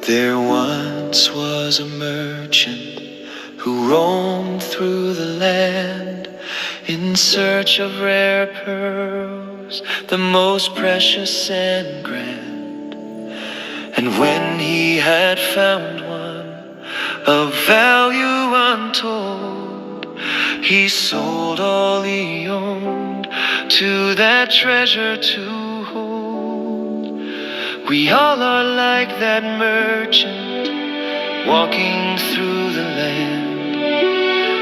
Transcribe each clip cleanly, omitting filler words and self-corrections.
There once was a merchant who roamed through the land in search of rare pearls, the most precious and grand. And when he had found one of value untold, he sold all he owned to that treasure to hold. We all are like that merchant, walking through the land,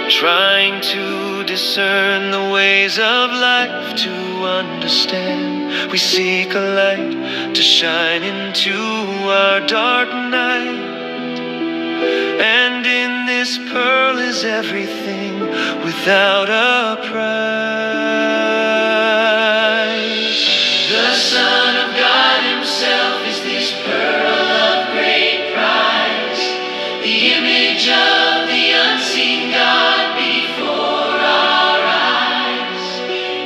trying to discern the ways of life, to understand. We seek a light to shine into our dark night, and in this pearl is everything without a price. The Son of God Himself is this pearl of great price, the image of the unseen God before our eyes.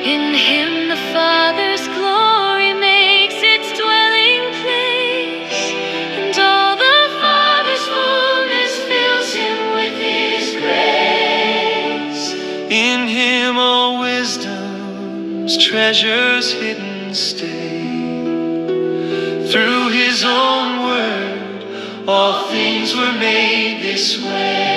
In Him the Father's glory makes its dwelling place, and all the Father's fullness fills Him with His grace. In Him all wisdom's treasures hidden stay. Through His own word, all things were made this way.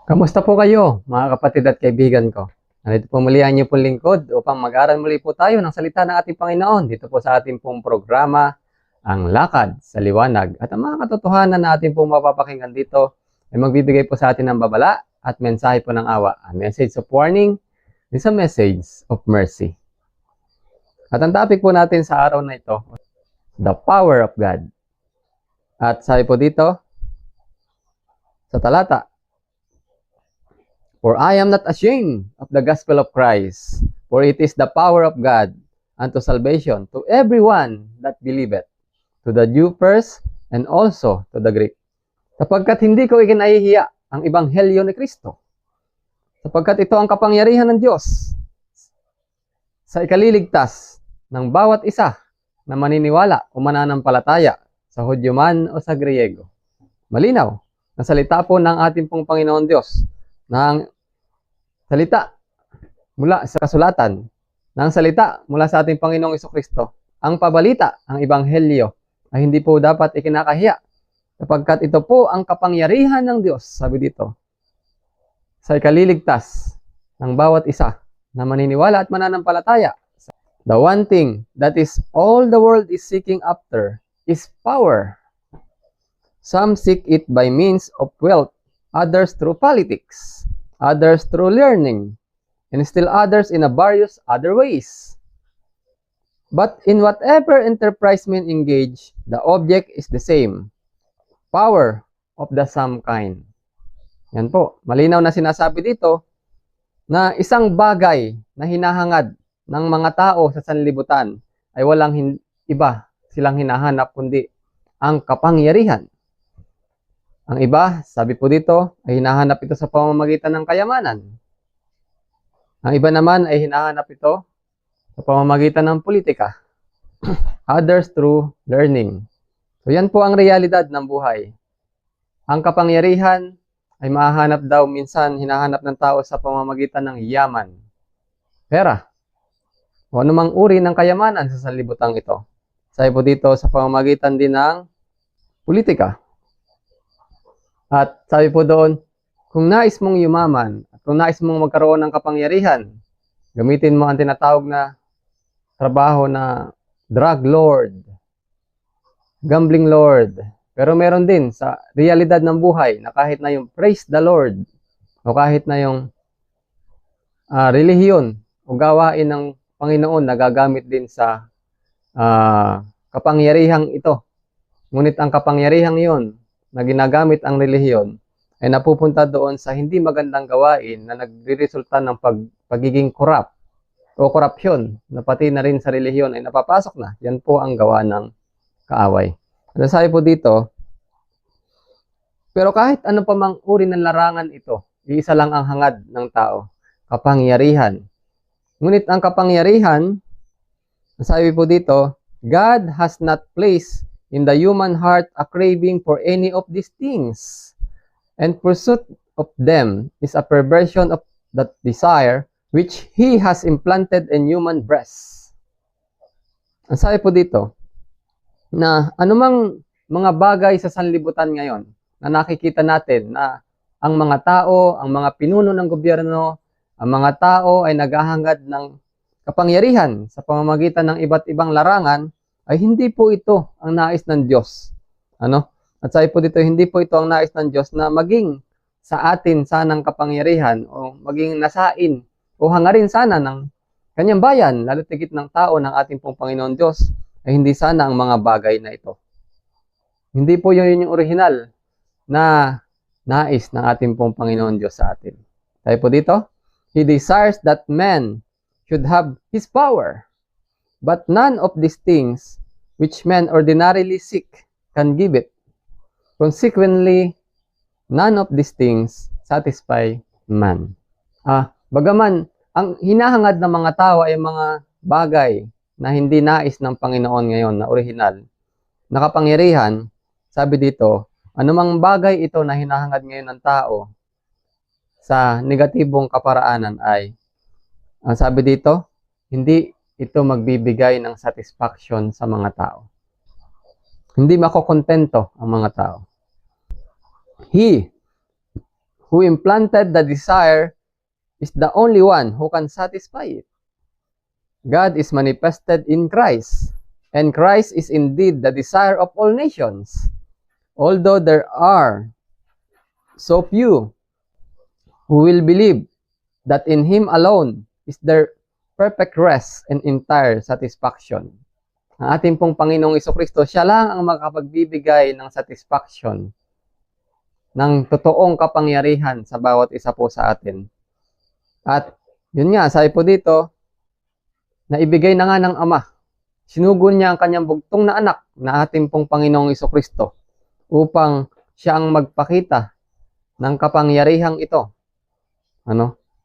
Kamusta po kayo, mga kapatid at kaibigan ko? Nandito po muli ang inyong pong lingkod upang mag-aral muli po tayo ng salita ng ating Panginoon dito po sa ating pong programa, Ang Lakad sa Liwanag. At ang mga katotohanan na ating pong mapapakinggan dito ay magbibigay po sa atin ng babala at mensahe po ng awa. A message of warning is a message of mercy. At ang topic po natin sa araw na ito, the power of God. At sabi po dito, sa talata, for I am not ashamed of the gospel of Christ, for it is the power of God unto salvation to everyone that believeth, to the Jew first, and also to the Greek. Sapagkat hindi ko ikinahihiya ang ebanghelyo ni Kristo, sapagkat ito ang kapangyarihan ng Diyos sa ikaliligtas ng bawat isa na maniniwala o mananampalataya, sa Hudyo man o sa Griego. Malinaw na salita po ng ating pong Panginoon Diyos, ng salita mula sa kasulatan, ng salita mula sa ating Panginoong Jesucristo. Ang pabalita, ang ebanghelyo, ay hindi po dapat ikinakahiya, sapagkat ito po ang kapangyarihan ng Diyos, sabi dito, sa ikaliligtas ng bawat isa na maniniwala at mananampalataya. The one thing that is all the world is seeking after is power. Some seek it by means of wealth, others through politics, others through learning, and still others in a various other ways. But in whatever enterprise men engage, the object is the same, power of the some kind. Yan po, malinaw na sinasabi dito na isang bagay na hinahangad ng mga tao sa sanlibutan ay walang iba silang hinahanap kundi ang kapangyarihan. Ang iba, sabi po dito, ay hinahanap ito sa pamamagitan ng kayamanan. Ang iba naman ay hinahanap ito sa pamamagitan ng politika. Others through learning. So yan po ang realidad ng buhay. Ang kapangyarihan ay mahahanap daw minsan, hinahanap ng tao sa pamamagitan ng yaman, pera, o anumang uri ng kayamanan sa sanlibutan ito. Sabi po dito, sa pamamagitan din ng politika. At sabi po doon, kung nais mong yumaman, at kung nais mong magkaroon ng kapangyarihan, gamitin mo ang tinatawag na trabaho na drug lord, gambling lord. Pero meron din sa realidad ng buhay na kahit na yung praise the Lord, o kahit na yung relihiyon o gawain ng Panginoon na gagamit din sa kapangyarihang ito. Ngunit ang kapangyarihang yon na ginagamit ang relihiyon ay napupunta doon sa hindi magandang gawain na nagre-resulta ng pagiging corrupt o korupsyon, na pati na rin sa relihiyon ay napapasok na. Yan po ang gawa ng kaaway. At sabi po dito, pero kahit ano pa mang uri ng larangan ito, iisa lang ang hangad ng tao, kapangyarihan. Ngunit ang kapangyarihan Sabi po dito, God has not placed in the human heart a craving for any of these things, and pursuit of them is a perversion of that desire which He has implanted in human breasts. Ang sabi po dito, na anumang mga bagay sa sanlibutan ngayon na nakikita natin na ang mga tao, ang mga pinuno ng gobyerno, ang mga tao ay naghahangad ng kapangyarihan sa pamamagitan ng iba't ibang larangan, ay hindi po ito ang nais ng Diyos. At sabi po dito, hindi po ito ang nais ng Diyos na maging sa atin sanang kapangyarihan o maging nasain o hangarin sana ng kanyang bayan, lalo tigit ng tao ng ating pong Panginoon Diyos, ay hindi sana ang mga bagay na ito. Hindi po yun yung original na nais ng ating pong Panginoon Diyos sa atin. Sabi po dito, He desires that man should have His power, but none of these things which men ordinarily seek can give it. Consequently, none of these things satisfy man. Bagaman, ang hinahangad ng mga tao ay mga bagay na hindi nais ng Panginoon ngayon na original, na kapangyarihan, sabi dito, anumang bagay ito na hinahangad ngayon ng tao sa negatibong kaparaanan ay, ang sabi dito, hindi ito magbibigay ng satisfaction sa mga tao. Hindi makokontento ang mga tao. He who implanted the desire is the only one who can satisfy it. God is manifested in Christ, and Christ is indeed the desire of all nations. Although there are so few who will believe that in Him alone is their perfect rest and entire satisfaction. Ang ating pong Panginoong Jesucristo, siya lang ang makapagbibigay ng satisfaction, ng totoong kapangyarihan sa bawat isa po sa atin. At yun nga, sabi po dito, na ibigay na nga ng Ama. Sinugon niya ang kanyang bugtong na anak na ating pong Panginoong Jesucristo upang siya ang magpakita ng kapangyarihang ito.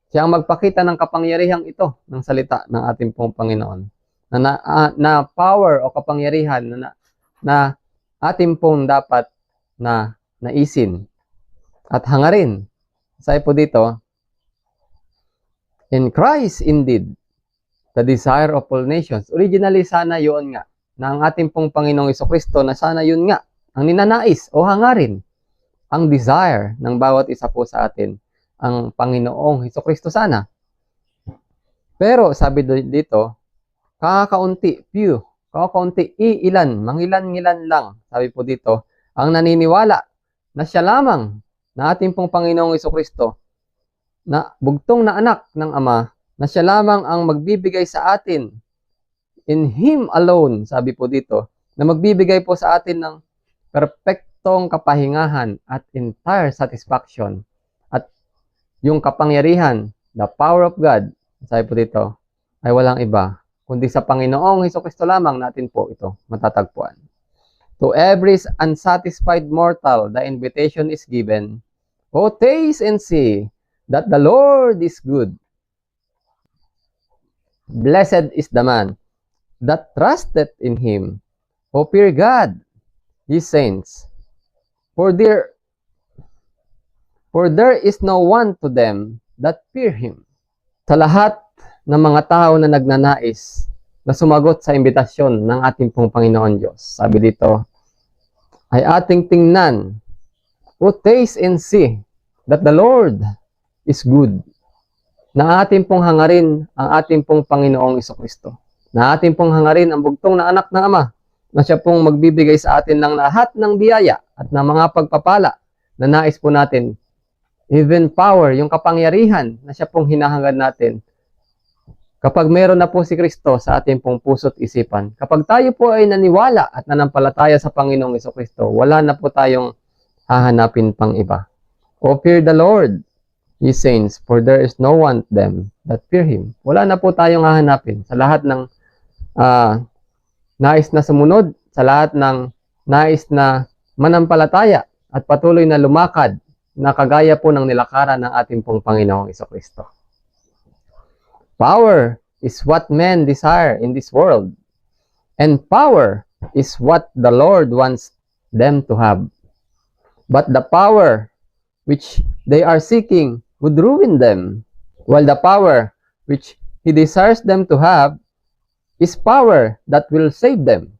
Siya ang magpakita ng kapangyarihang ito ng salita ng ating pong Panginoon. Na power o kapangyarihan na ating pong dapat na naisin at hangarin. Sabi po dito, in Christ indeed, the desire of all nations. Originally, sana yun nga, na ang ating pong Panginoong Jesucristo, na sana yun nga, ang ninanais o hangarin, ang desire ng bawat isa po sa atin, ang Panginoong Jesucristo sana. Pero, sabi dito, kakaunti, few, kakaunti, iilan, mangilan-ngilan lang, sabi po dito, ang naniniwala na siya lamang, na ating pong Panginoong Jesucristo, na bugtong na anak ng Ama, na siya lamang ang magbibigay sa atin, in Him alone, sabi po dito, na magbibigay po sa atin ng perpektong kapahingahan at entire satisfaction. At yung kapangyarihan, the power of God, sabi po dito, ay walang iba, kundi sa Panginoong Jesucristo lamang natin po ito matatagpuan. To every unsatisfied mortal, the invitation is given, O taste and see that the Lord is good. Blessed is the man that trusteth in Him. O fear God, ye saints, for there is no one to them that fear Him. Sa lahat ng mga tao na nagnanais na sumagot sa imbitasyon ng ating pong Panginoon Diyos, sabi dito, ay ating tingnan, O taste and see that the Lord is good. Na ating pong hangarin ang ating pong Panginoong Jesucristo. Na ating pong hangarin ang bugtong na anak ng Ama, na siya pong magbibigay sa atin ng lahat ng biyaya at ng mga pagpapala na nais po natin. Even power, yung kapangyarihan na siya pong hinahangad natin. Kapag meron na po si Kristo sa ating pong puso't isipan, kapag tayo po ay naniwala at nanampalataya sa Panginoong Jesucristo, wala na po tayong hahanapin pang iba. O fear the Lord, ye saints, for there is no one them that fear Him. Wala na po tayong hahanapin sa lahat ng nais na sumunod, sa lahat ng nais na manampalataya at patuloy na lumakad na kagaya po ng nilakaran ng ating pong Panginoong Jesucristo. Power is what men desire in this world. And power is what the Lord wants them to have. But the power which they are seeking would ruin them, while the power which He desires them to have is power that will save them.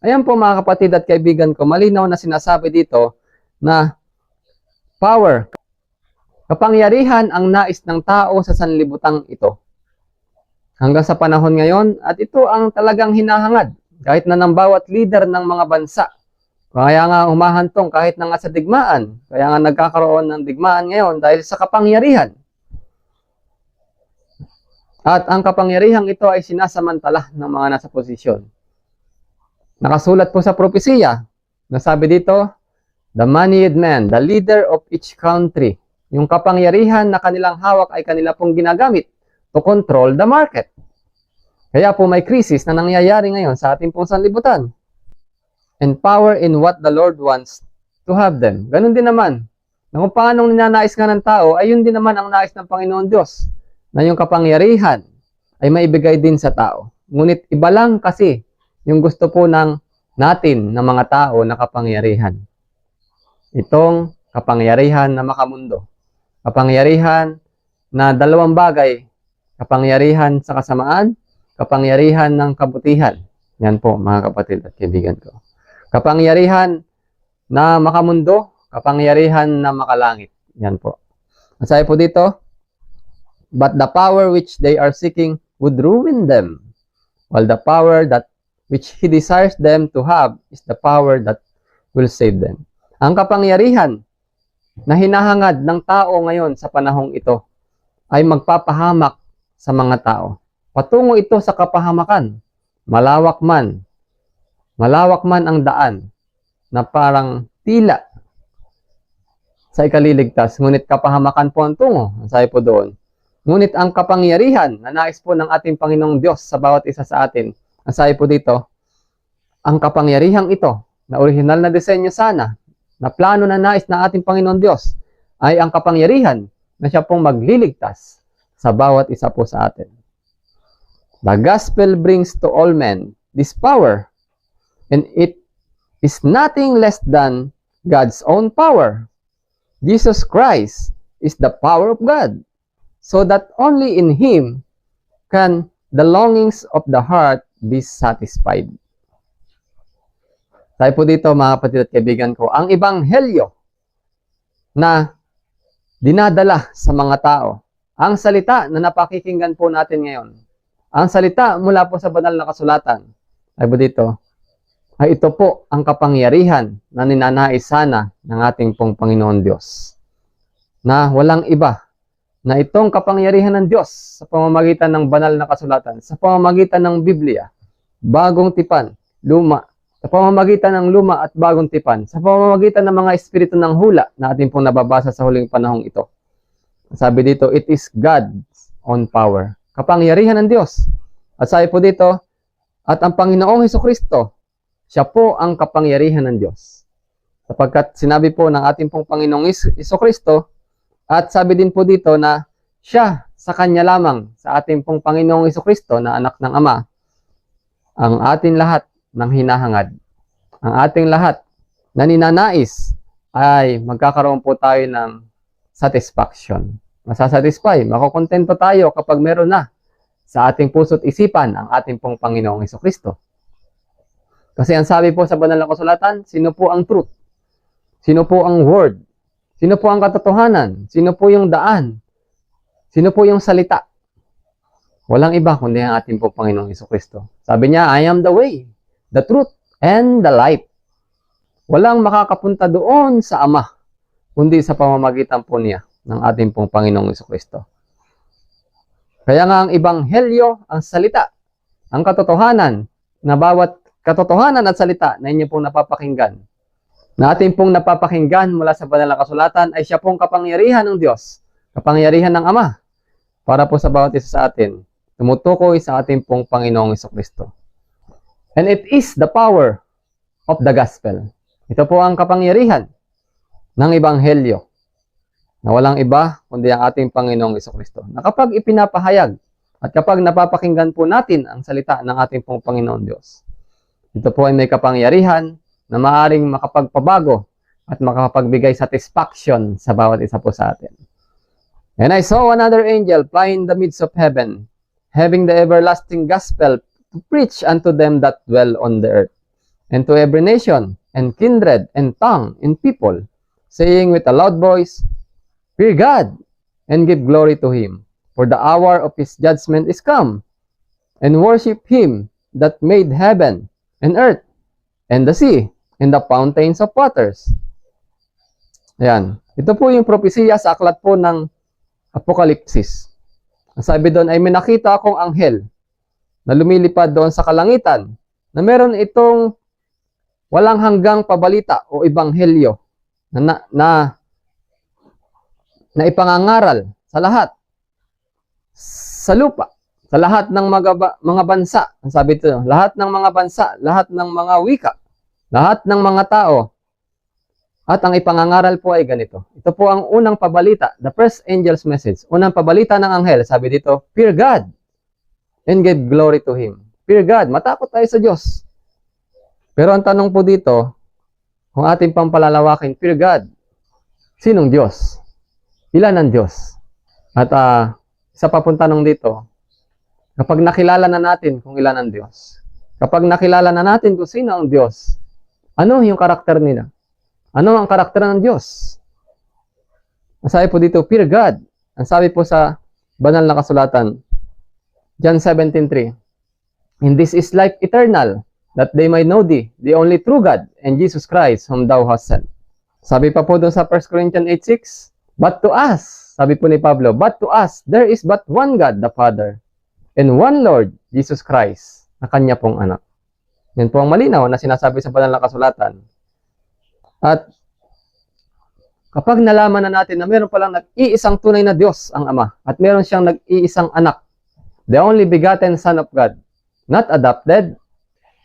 Ayan po mga kapatid at kaibigan ko, malinaw na sinasabi dito na power, kapangyarihan ang nais ng tao sa sanlibutang ito. Hanggang sa panahon ngayon, at ito ang talagang hinahangad kahit na ng bawat leader ng mga bansa. Kaya nga humahantong kahit na nga sa digmaan. Kaya nga nagkakaroon ng digmaan ngayon dahil sa kapangyarihan. At ang kapangyarihang ito ay sinasamantala ng mga nasa posisyon. Nakasulat po sa propesiya, nasabi dito, the moneyed man, the leader of each country. Yung kapangyarihan na kanilang hawak ay kanila pong ginagamit to control the market. Kaya po may krisis na nangyayari ngayon sa ating pong sanlibutan. And power in what the Lord wants to have them. Ganun din naman, na kung paano ninanais nga ng tao, ay yun din naman ang nais ng Panginoon Diyos, na yung kapangyarihan ay maibigay din sa tao. Ngunit iba lang kasi yung gusto po natin ng mga tao na kapangyarihan. Itong kapangyarihan na makamundo. Kapangyarihan na dalawang bagay. Kapangyarihan sa kasamaan, kapangyarihan ng kabutihan. Yan po mga kapatid at kaibigan ko. Kapangyarihan na makamundo, kapangyarihan na makalangit. Yan po. Masaya po dito, but the power which they are seeking would ruin them, while the power that which He desires them to have is the power that will save them. Ang kapangyarihan na hinahangad ng tao ngayon sa panahong ito ay magpapahamak sa mga tao. Patungo ito sa kapahamakan. Malawak man ang daan na parang tila sa ikaliligtas, ngunit kapahamakan po ang tungo. Ang sabi po doon. Ngunit ang kapangyarihan na nais po ng ating Panginoong Diyos sa bawat isa sa atin, ang sabi po dito, ang kapangyarihang ito, na original na disenyo sana, na plano na nais ng ating Panginoong Diyos, ay ang kapangyarihan na siya pong magliligtas sa bawat isa po sa atin. The gospel brings to all men this power, and it is nothing less than God's own power. Jesus Christ is the power of God, so that only in Him can the longings of the heart be satisfied. Tayo po dito mga kapatid at kaibigan ko, ang ebanghelyo na dinadala sa mga tao, ang salita na napakikinggan po natin ngayon, ang salita mula po sa banal na kasulatan, tayo po dito, ay ito po ang kapangyarihan na ninanais sana ng ating pong Panginoon Diyos. Na walang iba, na itong kapangyarihan ng Diyos sa pamamagitan ng banal na kasulatan, sa pamamagitan ng Biblia, bagong tipan, luma, sa pamamagitan ng luma at bagong tipan, sa pamamagitan ng mga espiritu ng hula na ating pong nababasa sa huling panahong ito. Sabi dito, it is God's own power. Kapangyarihan ng Diyos. At sabi po dito, at ang Panginoong Hesukristo, siya po ang kapangyarihan ng Diyos. Sapagkat sinabi po ng ating pong Panginoong Hesukristo, at sabi din po dito na siya sa Kanya lamang, sa ating pong Panginoong Hesukristo na anak ng Ama, ang atin lahat ng hinahangad. Ang ating lahat na ninanais ay magkakaroon po tayo ng satisfaction. Masasatisfy, makukontento tayo kapag meron na sa ating puso't isipan ang ating pong Panginoong Hesukristo. Kasi ang sabi po sa banal na kasulatan, sino po ang truth? Sino po ang word? Sino po ang katotohanan? Sino po yung daan? Sino po yung salita? Walang iba kundi ang ating pong Panginoong Hesukristo. Sabi niya, I am the way, the truth, and the light. Walang makakapunta doon sa Ama, kundi sa pamamagitan po niya ng ating pong Panginoong Hesukristo. Kaya nga ang ebanghelyo, ang salita, ang katotohanan, na bawat katotohanan at salita na inyo pong napapakinggan, na ating pong napapakinggan mula sa banal na kasulatan, ay siya pong kapangyarihan ng Diyos, kapangyarihan ng Ama, para po sa bawat isa sa atin, tumutukoy sa ating pong Panginoong Hesukristo. And it is the power of the gospel. Ito po ang kapangyarihan ng ebanghelyo, na walang iba kundi ang ating Panginoong Hesukristo. Na kapag ipinapahayag at kapag napapakinggan po natin ang salita ng ating pong Panginoon Diyos, Ito po ay may kapangyarihan na maaaring makapagpabago at makapagbigay satisfaction sa bawat isa po sa atin. And I saw another angel flying in the midst of heaven, having the everlasting gospel to preach unto them that dwell on the earth, and to every nation, and kindred, and tongue, and people, saying with a loud voice, Fear God, and give glory to him, for the hour of his judgment is come, and worship him that made heaven, and earth, and the sea, and the fountains of waters. Ayan. Ito po yung propesiya sa aklat po ng Apokalipsis. Ang sabi doon ay may nakita akong anghel na lumilipad doon sa kalangitan na meron itong walang hanggang pabalita o ebanghelyo na ipangangaral sa lahat sa lupa, sa lahat ng mga bansa. Ang sabi ito, lahat ng mga bansa, lahat ng mga wika, lahat ng mga tao. At ang ipangangaral po ay ganito. Ito po ang unang pabalita, the first angel's message. Unang pabalita ng anghel, sabi dito, Fear God and give glory to him. Fear God, matakot tayo sa Diyos. Pero ang tanong po dito, kung ating pampalalawakin, fear God, sinong Diyos? Ilan ang Diyos? At isa pa pong tanong dito, kapag nakilala na natin kung ilan ang Diyos, kapag nakilala na natin kung sino ang Diyos, ano yung karakter nila? Ano ang karakter ng Diyos? Ang sabi po dito, fear God. Ang sabi po sa banal na kasulatan, John 17:3, And this is life eternal, that they might know thee, the only true God, and Jesus Christ, whom thou hast sent. Sabi pa po doon sa 1 Corinthians 8:6, But to us, sabi po ni Pablo, but to us, there is but one God, the Father, and one Lord, Jesus Christ, na kanya pong anak. Yan po ang malinaw na sinasabi sa banal na kasulatan. At kapag nalaman na natin na meron palang nag-iisang tunay na Diyos ang Ama at meron siyang nag-iisang anak, the only begotten Son of God, not adopted,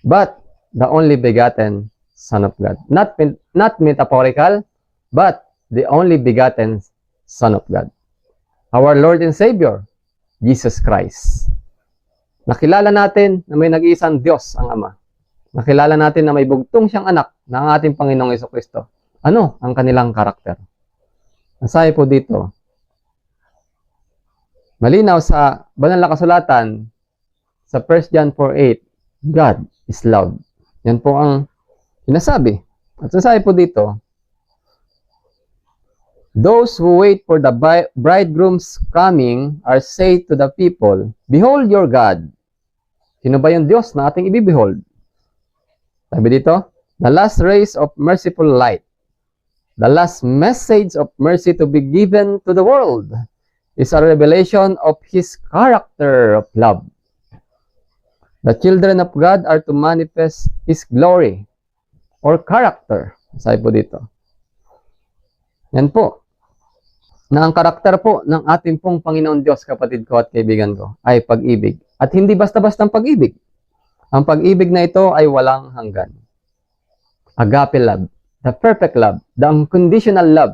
but the only begotten Son of God. Not metaphorical, but the only begotten Son of God. Our Lord and Savior, Jesus Christ. Nakilala natin na may nag-iisang Diyos ang Ama. Nakilala natin na may bugtong siyang anak na ang ating Panginoong Jesucristo. Ano ang kanilang karakter? Ang sabi po dito, malinaw sa banal na kasulatan sa 1 John 4:8, God is love. Yan po ang sinasabi. At sabi po dito, those who wait for the bridegroom's coming are say to the people, Behold your God. Sino ba yung Diyos na ating ibibehold? Sabi dito, the last rays of merciful light, the last message of mercy to be given to the world is a revelation of His character of love. The children of God are to manifest His glory or character. Sabi po dito. Yan po. Na ang karakter po ng ating pong Panginoon Diyos, kapatid ko at kaibigan ko, ay pag-ibig. At hindi basta-bastang pag-ibig. Ang pag-ibig na ito ay walang hanggan. Agape love, the perfect love, the unconditional love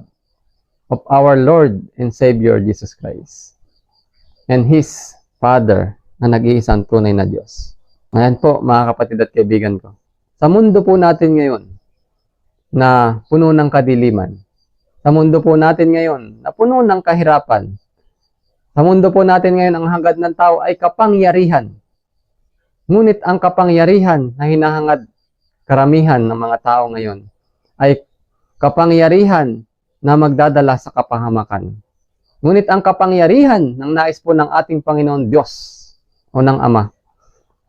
of our Lord and Savior Jesus Christ and His Father na nag-iisang tunay na Diyos. Ayan po mga kapatid at kaibigan ko. Sa mundo po natin ngayon na puno ng kadiliman, sa mundo po natin ngayon na puno ng kahirapan, sa mundo po natin ngayon ang hangad ng tao ay kapangyarihan. Ngunit ang kapangyarihan na hinahangad karamihan ng mga tao ngayon ay kapangyarihan na magdadala sa kapahamakan. Ngunit ang kapangyarihan ng nais po ng ating Panginoon Diyos o ng Ama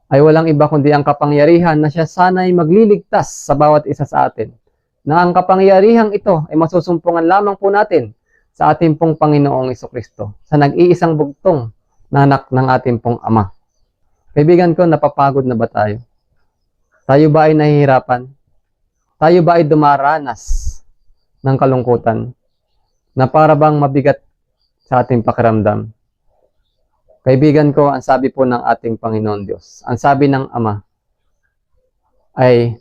ay walang iba kundi ang kapangyarihan na siya sana'y magliligtas sa bawat isa sa atin. Na ang kapangyarihang ito ay masusumpungan lamang po natin sa ating pong Panginoong Jesucristo, sa nag-iisang bugtong na anak ng ating pong Ama. Kaibigan ko, napapagod na ba tayo? Tayo ba ay nahihirapan? Tayo ba ay dumaranas ng kalungkutan na para bang mabigat sa ating pakiramdam? Kaibigan ko, ang sabi po ng ating Panginoon Diyos, ang sabi ng Ama ay,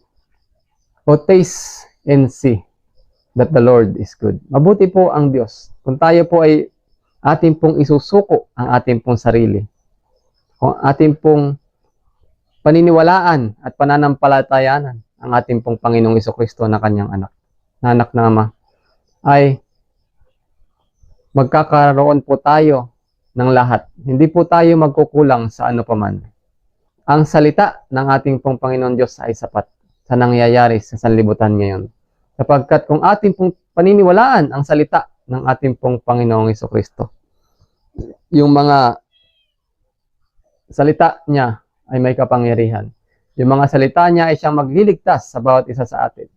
O taste and see that the Lord is good. Mabuti po ang Diyos. Kung tayo po ay ating pong isusuko ang ating pong sarili, kung ating pong paniniwalaan at pananampalatayanan ang ating pong Panginoong Jesucristo na kanyang anak, na anak ng Ama, ay magkakaroon po tayo ng lahat. Hindi po tayo magkukulang sa ano paman. Ang salita ng ating pong Panginoon Diyos ay sapat sa nangyayari sa sanlibutan ngayon. Sapagkat kung ating pong paniniwalaan ang salita ng ating pong Panginoong Jesucristo, yung mga salita niya ay may kapangyarihan. Yung mga salita niya ay siyang magliligtas sa bawat isa sa atin.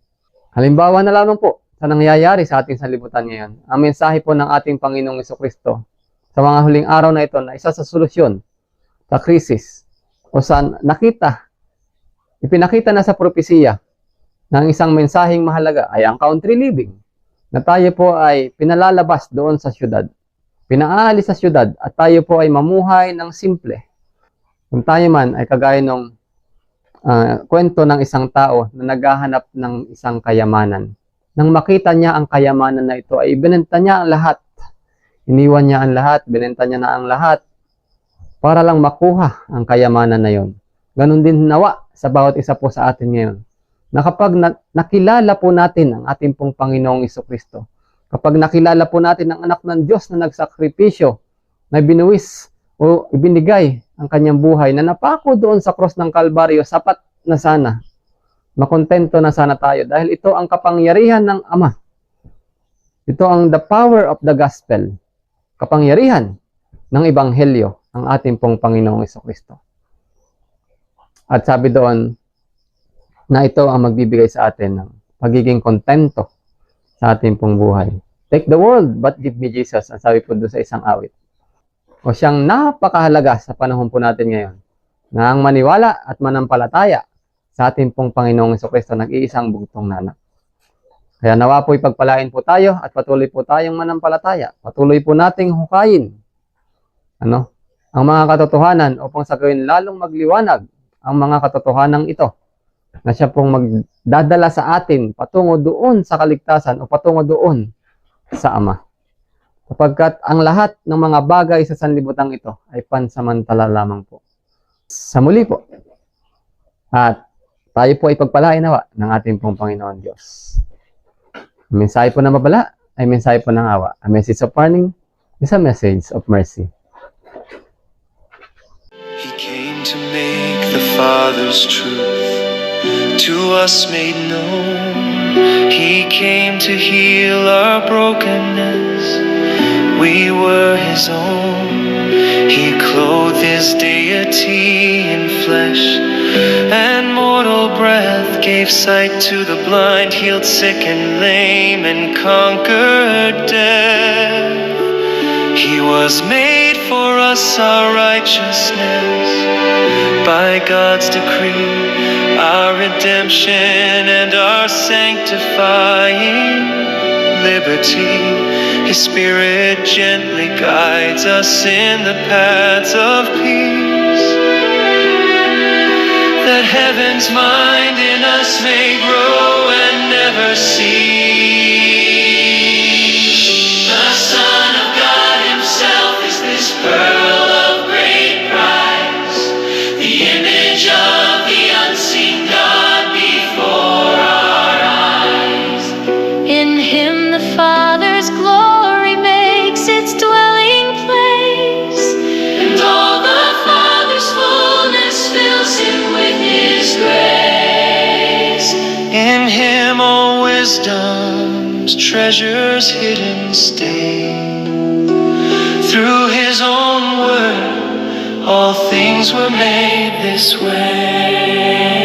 Halimbawa na lamang po sa nangyayari sa ating sanlibutan ngayon. Ang mensahe po ng ating Panginoong Jesucristo sa mga huling araw na ito na isa sa solusyon sa krisis o sa ipinakita na sa propesiya ng isang mensaheng mahalaga ay ang country living, na tayo po ay pinalalabas doon sa syudad, pinaalis sa syudad at tayo po ay mamuhay ng simple. Kung tayo man ay kagaya ng kwento ng isang tao na naghahanap ng isang kayamanan. Nang makita niya ang kayamanan na ito ay ibinenta niya ang lahat. Iniwan niya ang lahat, binenta niya na ang lahat para lang makuha ang kayamanan na yon. Ganon din nawa sa bawat isa po sa atin ngayon. Na kapag nakilala po natin ang ating pong Panginoong Jesucristo, kapag nakilala po natin ang anak ng Diyos na nagsakripisyo, na binuwis o ibinigay ang kanyang buhay, na napako doon sa cross ng Kalbaryo, sapat na sana. Makontento na sana tayo dahil ito ang kapangyarihan ng Ama. Ito ang the power of the gospel. Kapangyarihan ng Ebanghelyo, ang ating pong Panginoong Jesucristo. At sabi doon na ito ang magbibigay sa atin ng pagiging kontento sa ating pong buhay. Take the world, but give me Jesus, ang sabi po doon sa isang awit. O siyang napakahalaga sa panahon po natin ngayon, na ang maniwala at manampalataya sa ating pong Panginoong Jesucristo, nag-iisang bugtong na anak. Kaya nawa po ipagpalain po tayo at patuloy po tayong manampalataya. Patuloy po nating hukayin ang mga katotohanan upang sa gawin lalong magliwanag ang mga katotohanan ito, na siya pong magdadala sa atin patungo doon sa kaligtasan o patungo doon sa Ama. Sapagkat ang lahat ng mga bagay sa sanlibutan ito ay pansamantala lamang po. Sa muli po, at tayo po ay pagpalain nawa ng ating pong Panginoon Diyos. Ang mensahe po na mabala ay mensahe po ng awa. A message of warning is a message of mercy. He came to make the Father's truth to us made known. He came to heal our brokenness. We were His own. He clothed His deity in flesh, and mortal breath gave sight to the blind, healed sick and lame, and conquered death. He was made for us, our righteousness, by God's decree, our redemption and our sanctifying liberty. His Spirit gently guides us in the paths of peace, that heaven's mind in us may grow and never cease. The Son of God Himself is this pearl of great price, the image of the unseen God before our eyes. In Him the Father's glory makes its dwelling place, And all the Father's fullness fills Him with His grace. In Him all wisdom's treasures hidden stay. Through His own word, all things were made this way.